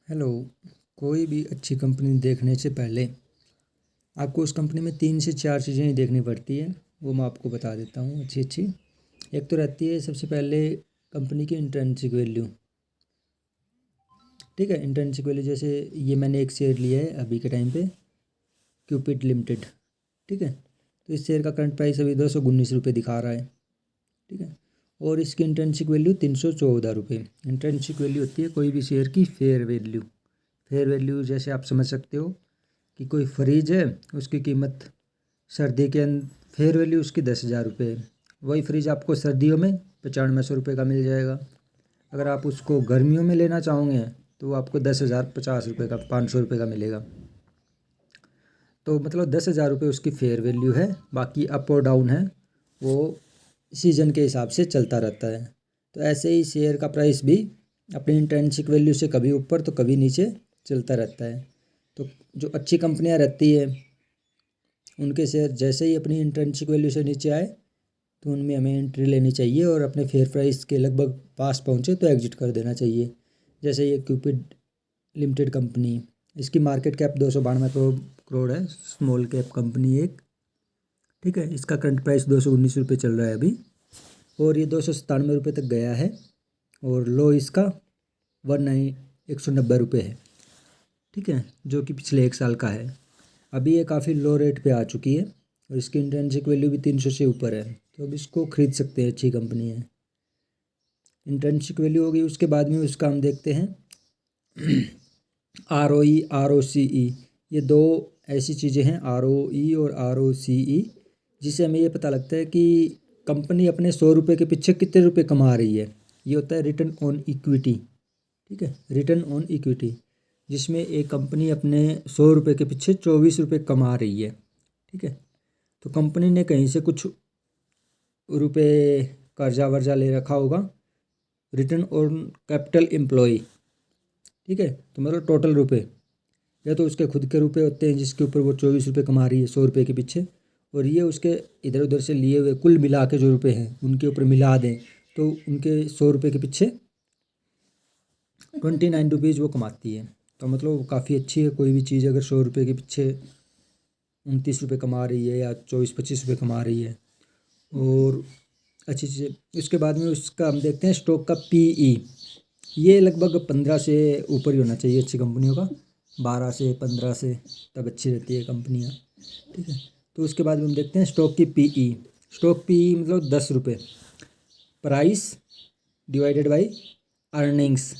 Hello. कोई भी अच्छी कंपनी देखने से पहले आपको उस कंपनी में 3 से 4 चीज़ें ही देखनी पड़ती है। वो मैं आपको बता देता हूँ अच्छी अच्छी। एक तो रहती है सबसे पहले कंपनी की इंट्रिंसिक वैल्यू। ठीक है, इंट्रिंसिक वैल्यू जैसे ये मैंने एक शेयर लिया है अभी के टाइम पे, क्यूपिड लिमिटेड। ठीक है, तो इस शेयर का करंट प्राइस अभी 219 रुपये दिखा रहा है। ठीक है, और इसकी इंट्रिंसिक वैल्यू 314 रुपये। इंट्रिंसिक वैल्यू होती है कोई भी शेयर की फेयर वैल्यू। फेयर वैल्यू जैसे आप समझ सकते हो कि कोई फ्रिज है, उसकी कीमत सर्दी के फेयर वैल्यू उसकी 10,000 रुपये है। वही फ्रिज आपको सर्दियों में 9500 रुपये का मिल जाएगा। अगर आप उसको गर्मियों में लेना चाहोगे तो वो आपको 10,050 रुपये का, 500 रुपये का मिलेगा। तो मतलब 10,000 रुपये उसकी फेयर वैल्यू है। बाकी अप और डाउन है, वो सीजन के हिसाब से चलता रहता है। तो ऐसे ही शेयर का प्राइस भी अपनी इंट्रिंसिक वैल्यू से कभी ऊपर तो कभी नीचे चलता रहता है। तो जो अच्छी कंपनियां रहती है उनके शेयर जैसे ही अपनी इंट्रिंसिक वैल्यू से नीचे आए तो उनमें हमें एंट्री लेनी चाहिए, और अपने फेयर प्राइस के लगभग पास पहुँचे तो एग्जिट कर देना चाहिए। जैसे ये क्यूपिड लिमिटेड कंपनी, इसकी मार्केट कैप 292 करोड़ है, स्मॉल कैप कंपनी एक। ठीक है, इसका करंट प्राइस 219 रुपये चल रहा है अभी, और ये 297 रुपये तक गया है, और लो इसका 190 रुपये है। ठीक है, जो कि पिछले 1 साल का है। अभी ये काफ़ी लो रेट पे आ चुकी है, और इसकी इंट्रिंसिक वैल्यू भी 300 से ऊपर है। तो अब इसको ख़रीद सकते हैं, अच्छी कंपनी है। इंट्रिंसिक वैल्यू होगी, उसके बाद में उसका हम देखते हैं ROE ROCE। ये दो ऐसी चीज़ें हैं, ROE और ROCE, जिससे हमें ये पता लगता है कि कंपनी अपने 100 रुपये के पीछे कितने रुपए कमा रही है। ये होता है रिटर्न ऑन इक्विटी। ठीक है, रिटर्न ऑन इक्विटी, जिसमें एक कंपनी अपने 100 रुपये के पीछे 24 रुपये कमा रही है। ठीक है, तो कंपनी ने कहीं से कुछ रुपए कर्जा वर्जा ले रखा होगा। रिटर्न ऑन कैपिटल एम्प्लॉय, ठीक है, तो मतलब टोटल रुपए, या तो उसके खुद के रुपए होते हैं जिसके ऊपर वो 24 रुपये कमा रही है 100 रुपये के पीछे, और ये उसके इधर उधर से लिए हुए कुल मिला के जो रुपए हैं उनके ऊपर मिला दें तो उनके 100 रुपये के पीछे 29 रुपीज़ वो कमाती है। तो मतलब वो काफ़ी अच्छी है। कोई भी चीज़ अगर 100 रुपये के पीछे 29 रुपये कमा रही है या 24-25 रुपये कमा रही है, और अच्छी चीज़। उसके बाद में उसका हम देखते हैं स्टॉक का PE। ये लगभग 15 से ऊपर ही होना चाहिए अच्छी कंपनियों का, 12 से 15 से, तब अच्छी रहती है कंपनियाँ। ठीक है, तो उसके बाद में हम देखते हैं स्टॉक की PE। स्टॉक PE मतलब 10 रुपये, प्राइस डिवाइडेड बाई अर्निंग्स।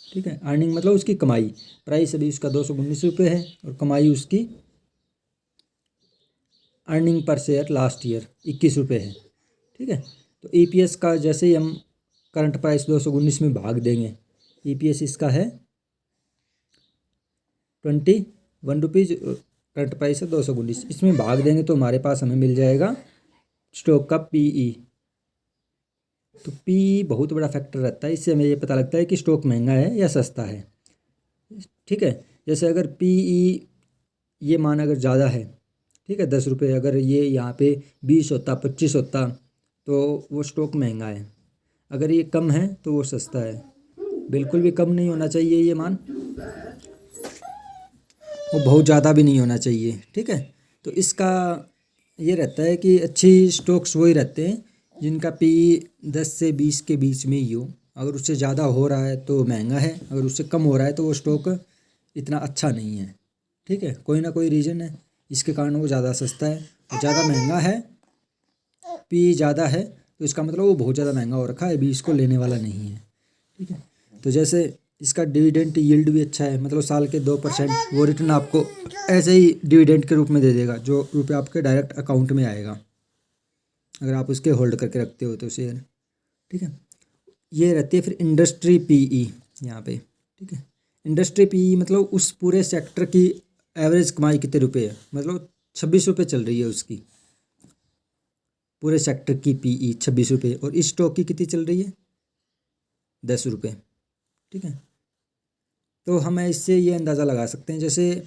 ठीक है, अर्निंग मतलब उसकी कमाई। प्राइस अभी उसका 219 रुपये है, और कमाई उसकी earning per share last year 21 रुपये है। ठीक है, तो EPS का जैसे ही हम करंट प्राइस 219 में भाग देंगे, EPS इसका है 21 रुपीज़, करंट प्राइस है 219, इसमें भाग देंगे तो हमारे पास हमें मिल जाएगा स्टॉक का PE। तो PE बहुत बड़ा फैक्टर रहता है, इससे हमें ये पता लगता है कि स्टॉक महंगा है या सस्ता है। ठीक है, जैसे अगर PE ये मान अगर ज़्यादा है, ठीक है, 10 रुपये, अगर ये यहाँ पे 20 होता, 25 होता, तो वो स्टॉक महंगा है। अगर ये कम है तो वो सस्ता है। बिल्कुल भी कम नहीं होना चाहिए ये मान, वो बहुत ज़्यादा भी नहीं होना चाहिए। ठीक है, तो इसका ये रहता है कि अच्छी स्टॉक्स वही रहते हैं जिनका PE 10 से 20 के बीच में ही हो। अगर उससे ज़्यादा हो रहा है तो महंगा है, अगर उससे कम हो रहा है तो वो स्टॉक इतना अच्छा नहीं है। ठीक है, कोई ना कोई रीज़न है, इसके कारण वो ज़्यादा सस्ता है। और ज़्यादा महंगा है, PE ज़्यादा है, तो इसका मतलब वो बहुत ज़्यादा महंगा हो रखा है, अभी इसको लेने वाला नहीं है। ठीक है, तो जैसे इसका डिविडेंड यील्ड भी अच्छा है, मतलब साल के 2% वो रिटर्न आपको ऐसे ही डिविडेंड के रूप में दे देगा, जो रुपये आपके डायरेक्ट अकाउंट में आएगा अगर आप उसके होल्ड करके रखते हो तो शेयर। ठीक है, ये रहती है फिर इंडस्ट्री PE यहाँ पे। ठीक है, इंडस्ट्री PE मतलब उस पूरे सेक्टर की एवरेज कमाई कितने रुपए है, मतलब 26 रुपये चल रही है उसकी, पूरे सेक्टर की PE 26 रुपये, और इस स्टॉक की कितनी चल रही है, 10 रुपये। ठीक है, तो हम इससे ये अंदाज़ा लगा सकते हैं, जैसे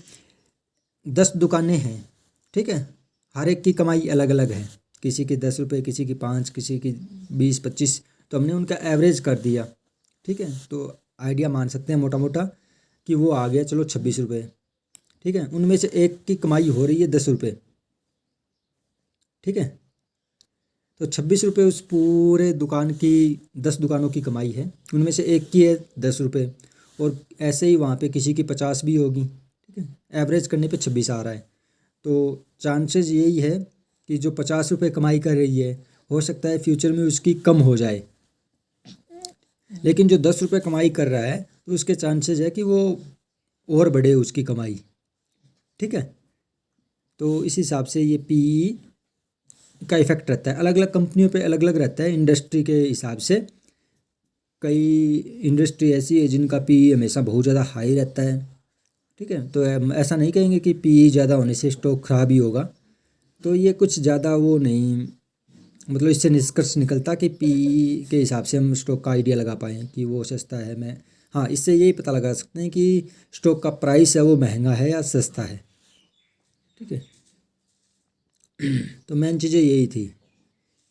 10 दुकानें हैं, ठीक है, हर एक की कमाई अलग अलग है, किसी की 10 रुपये, किसी की 5, किसी की 20-25, तो हमने उनका एवरेज कर दिया। ठीक है, तो आइडिया मान सकते हैं मोटा मोटा कि वो आ गया चलो 26 रुपये, ठीक है, उनमें से एक की कमाई हो रही है 10 रुपये, ठीक है। तो 26 रुपये उस पूरे दुकान की, 10 दुकानों की कमाई है, उनमें से एक की है 10 रुपये, और ऐसे ही वहाँ पे किसी की 50 भी होगी, ठीक है। एवरेज करने पे 26 आ रहा है। तो चांसेस यही है कि जो 50 रुपये कमाई कर रही है, हो सकता है फ्यूचर में उसकी कम हो जाए, लेकिन जो 10 रुपये कमाई कर रहा है तो उसके चांसेस है कि वो और बढ़े उसकी कमाई, ठीक है। तो इस हिसाब से ये पीई का इफेक्ट रहता है, अलग अलग कंपनियों पे अलग अलग रहता है इंडस्ट्री के हिसाब से। कई इंडस्ट्री ऐसी है जिनका पीई हमेशा बहुत ज़्यादा हाई रहता है, ठीक है। तो हम ऐसा नहीं कहेंगे कि पीई ज़्यादा होने से स्टॉक खराब ही होगा, तो ये कुछ ज़्यादा वो नहीं, मतलब इससे निष्कर्ष निकलता कि पीई के हिसाब से हम स्टॉक का आइडिया लगा पाएँ कि वो सस्ता है। मैं हाँ, इससे यही पता लगा सकते हैं कि स्टॉक का प्राइस है वो महंगा है या सस्ता है, ठीक है। तो मेन चीज़ें यही थी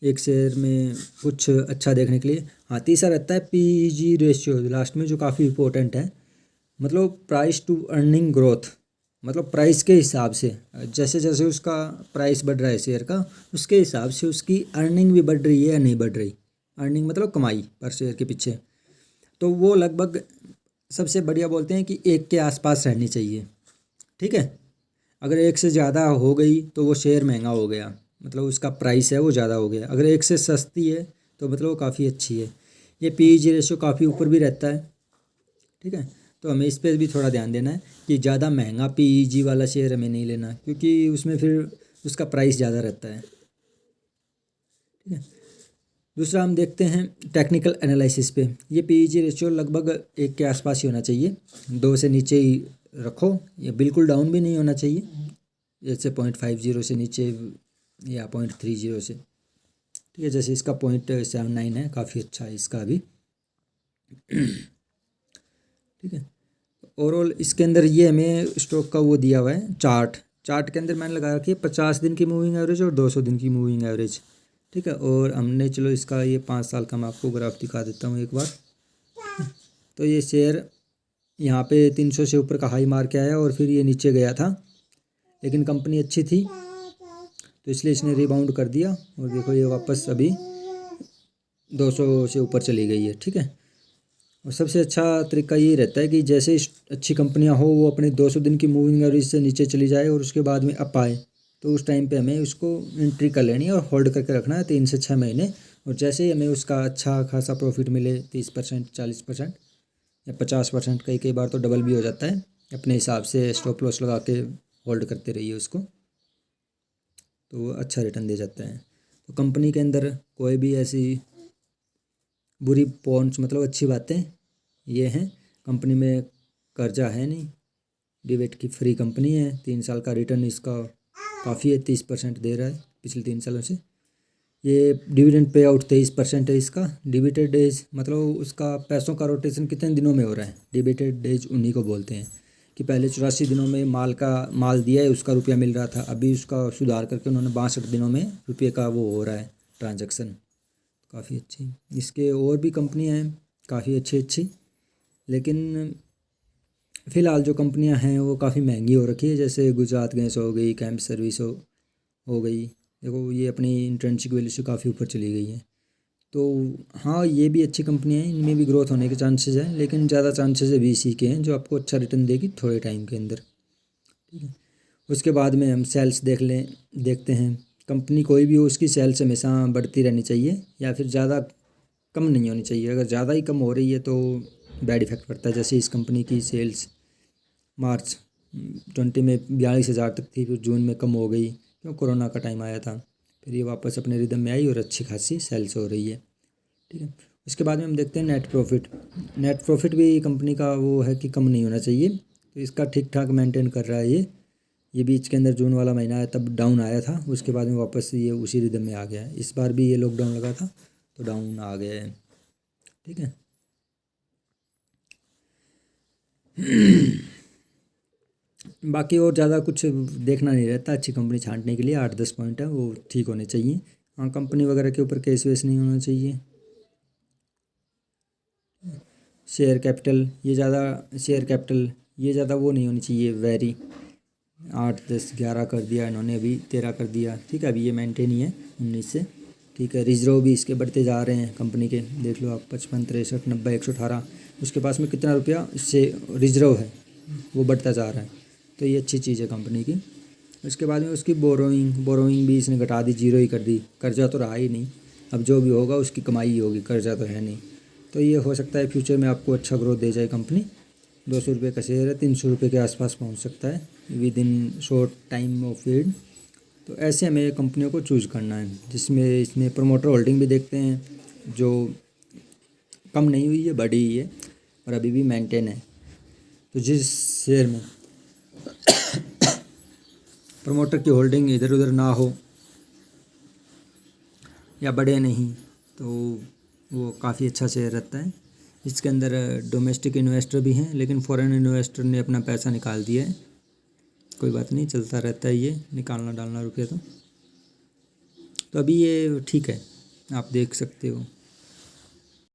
एक शेयर में कुछ अच्छा देखने के लिए। हाँ, तीसरा रहता है पीजी रेशियो लास्ट में, जो काफ़ी इंपॉर्टेंट है, मतलब प्राइस टू अर्निंग ग्रोथ, मतलब प्राइस के हिसाब से जैसे जैसे उसका प्राइस बढ़ रहा है शेयर का, उसके हिसाब से उसकी अर्निंग भी बढ़ रही है या नहीं बढ़ रही। अर्निंग मतलब कमाई पर शेयर के पीछे, तो वो लगभग सबसे बढ़िया बोलते हैं कि 1 के आसपास रहनी चाहिए, ठीक है। अगर 1 से ज़्यादा हो गई तो वो शेयर महंगा हो गया, मतलब उसका प्राइस है वो ज़्यादा हो गया। अगर 1 से सस्ती है तो मतलब वो काफ़ी अच्छी है। ये पीई रेशियो काफ़ी ऊपर भी रहता है, ठीक है। तो हमें इस पर भी थोड़ा ध्यान देना है कि ज़्यादा महंगा पीई वाला शेयर हमें नहीं लेना, क्योंकि उसमें फिर उसका प्राइस ज़्यादा रहता है, ठीक है। दूसरा हम देखते हैं टेक्निकल एनालिसिस पे। ये पीई रेशियो लगभग 1 के आसपास ही होना चाहिए, 2 से नीचे ही रखो, ये बिल्कुल डाउन भी नहीं होना चाहिए, जैसे 0.50 से नीचे या 0.30 से, ठीक है। जैसे इसका 0.79 है, काफ़ी अच्छा है इसका भी, ठीक है। ओवरऑल इसके अंदर ये हमें स्टॉक का वो दिया हुआ है चार्ट, चार्ट के अंदर मैंने लगा रखी है 50 दिन की मूविंग एवरेज और 200 दिन की मूविंग एवरेज, ठीक है। और हमने चलो इसका ये 5 साल का मैं आपको ग्राफ दिखा देता हूँ एक बार। तो ये शेयर यहाँ पे 300 से ऊपर का हाई मार के आया और फिर ये नीचे गया था, लेकिन कंपनी अच्छी थी तो इसलिए इसने रिबाउंड कर दिया, और देखो ये वापस अभी 200 से ऊपर चली गई है, ठीक है। और सबसे अच्छा तरीका ये रहता है कि जैसे अच्छी कंपनियां हो वो अपने 200 दिन की मूविंग एवरेज से नीचे चली जाए और उसके बाद में अप आए, तो उस टाइम पे हमें उसको एंट्री कर लेनी है और होल्ड करके रखना है 3 से 6 महीने। और जैसे ही हमें उसका अच्छा खासा प्रॉफिट मिले 30%, 40% या 50%, कई कई बार तो डबल भी हो जाता है, अपने हिसाब से स्टॉप लॉस लगा के होल्ड करते रहिए उसको, तो वो अच्छा रिटर्न दे जाता है। तो कंपनी के अंदर कोई भी ऐसी बुरी पॉइंट्स, मतलब अच्छी बातें ये हैं, कंपनी में कर्जा है नहीं, डिबेट की फ्री कंपनी है, 3 साल का रिटर्न इसका काफ़ी है, 30% दे रहा है पिछले 3 सालों से। ये डिविडेंड पे आउट 23% है इसका। डिबिटेड डेज मतलब उसका पैसों का रोटेशन कितने दिनों में हो रहा है, डिबिटेड डेज उन्हीं को बोलते हैं कि पहले 84 दिनों में माल दिया है उसका रुपया मिल रहा था, अभी उसका सुधार करके उन्होंने 62 दिनों में रुपये का वो हो रहा है ट्रांजैक्शन, काफ़ी अच्छी। इसके और भी कंपनियां हैं काफ़ी अच्छी अच्छी, लेकिन फ़िलहाल जो कंपनियां हैं वो काफ़ी महंगी हो रखी है, जैसे गुजरात गैस हो गई, कैंप सर्विस हो गई, देखो ये अपनी इंट्रिंसिक वैल्यू से काफ़ी ऊपर चली गई है। तो हाँ, ये भी अच्छी कंपनियां हैं, इनमें भी ग्रोथ होने के चांसेस हैं, लेकिन ज़्यादा चांसेस है वीसी के हैं जो आपको अच्छा रिटर्न देगी थोड़े टाइम के अंदर, ठीक है। उसके बाद में हम सेल्स देखते हैं। कंपनी कोई भी हो उसकी सेल्स हमेशा बढ़ती रहनी चाहिए या फिर ज़्यादा कम नहीं होनी चाहिए। अगर ज़्यादा ही कम हो रही है तो बैड इफेक्ट पड़ता है। जैसे इस कंपनी की सेल्स मार्च 20 में 42,000 तक थी, फिर जून में कम हो गई क्यों कोरोना का टाइम आया था, फिर ये वापस अपने रिदम में आई और अच्छी खासी सेल्स हो रही है, ठीक है। उसके बाद में हम देखते हैं नेट प्रॉफिट। नेट प्रॉफिट भी कंपनी का वो है कि कम नहीं होना चाहिए, तो इसका ठीक ठाक मेंटेन कर रहा है ये बीच के अंदर जून वाला महीना है तब डाउन आया था, उसके बाद में वापस ये उसी रिदम में आ गया है। इस बार भी ये लॉकडाउन लगा था तो डाउन आ गया है, ठीक है। बाकी और ज़्यादा कुछ देखना नहीं रहता, अच्छी कंपनी छांटने के लिए 8-10 पॉइंट है वो ठीक होने चाहिए। हाँ, कंपनी वगैरह के ऊपर केस वेस नहीं होना चाहिए। शेयर कैपिटल, ये ज़्यादा शेयर कैपिटल ये ज़्यादा वो नहीं होनी चाहिए वेरी। 8, 10, 11 कर दिया इन्होंने, अभी 13 कर दिया, ठीक है। अभी ये मेंटेन ही है 19 से, ठीक है। रिजर्व भी इसके बढ़ते जा रहे हैं कंपनी के, देख लो आप 55, 63, 90, 118। उसके पास में कितना रुपया इससे रिजर्व है, वो बढ़ता जा रहा है। तो ये अच्छी चीज़ है कंपनी की। उसके बाद में उसकी बोरोइंग भी इसने घटा दी, 0 ही कर दी। कर्जा तो रहा ही नहीं, अब जो भी होगा उसकी कमाई ही होगी, कर्जा तो है नहीं। तो ये हो सकता है फ्यूचर में आपको अच्छा ग्रोथ दे जाए कंपनी। 200 रुपये का शेयर है, 300 रुपये के आसपास पहुंच सकता है with in short time of period. तो ऐसे हमें कंपनियों को चूज़ करना है, जिसमें इसमें प्रमोटर होल्डिंग भी देखते हैं, जो कम नहीं हुई है, बढ़ी ही है और अभी भी मेंटेन है। तो जिस शेयर में प्रमोटर की होल्डिंग इधर उधर ना हो या बढ़े नहीं, तो वो काफ़ी अच्छा शेयर रहता है। इसके अंदर डोमेस्टिक इन्वेस्टर भी हैं, लेकिन फॉरेन इन्वेस्टर ने अपना पैसा निकाल दिया है। कोई बात नहीं, चलता रहता है ये निकालना डालना रुपया। तो अभी ये ठीक है, आप देख सकते हो।